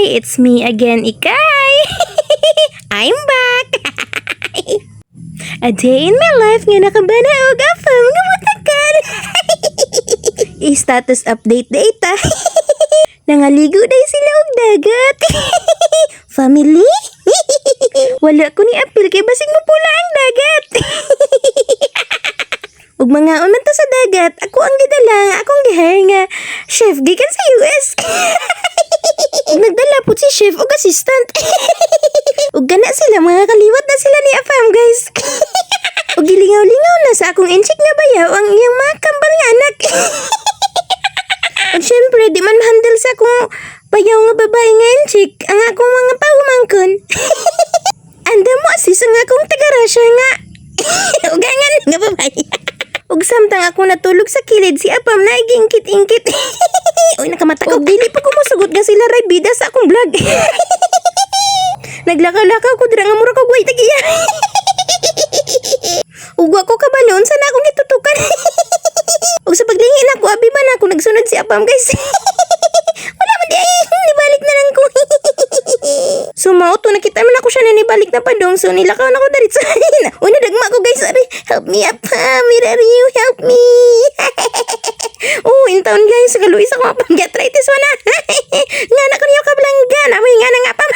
Hi! It's me again, Ikay! I'm back! A day in my life nga nakabana og afam nga mutakan. I-status update data. Nangaligo day sila og dagat. Family? Wala ko ni apil kay basig mo pula ang dagat. Ug mga man to sa dagat, ako ang gidala nga akong gihire nga chef gikan sa US. Ug nagdala po si chef ug assistant. Ug gana sila mga kaliwat na sila ni Afam, guys. Ug gilingaw-lingaw na sa akong inchik nga bayaw ang iyang mga kambal nga anak. Ug syempre di man handle sa akong bayaw nga babae nga inchik ang akong mga paumangkon. Anda mo asis ang akong taga-Russia nga. Ugangan nga babae. Ug samtang ako natulog sa kilid si Apam na igingkit-ingkit. Uy, nakamata ko. Dili pa ko musugot nga sila ray bida sa akong vlog. Naglakaw-lakaw ko dira nga mura ko guway tagiya. Ug ako kabalon sana akong gitutukan. Ug sa paglingin ako abi man ako nagsunod si Apam, guys. Wala man di nibalik na lang ko. So mauto nakita man ako siya na nibalik na padong so nilakaw na ko darit sa una dagma ko, guys. Ari, help me Apam, where are you? Help me. Oh, in town, guys, kaluis ako Apam gastritis wala. Nga na ko niyo kablangga na may nga nang Apam.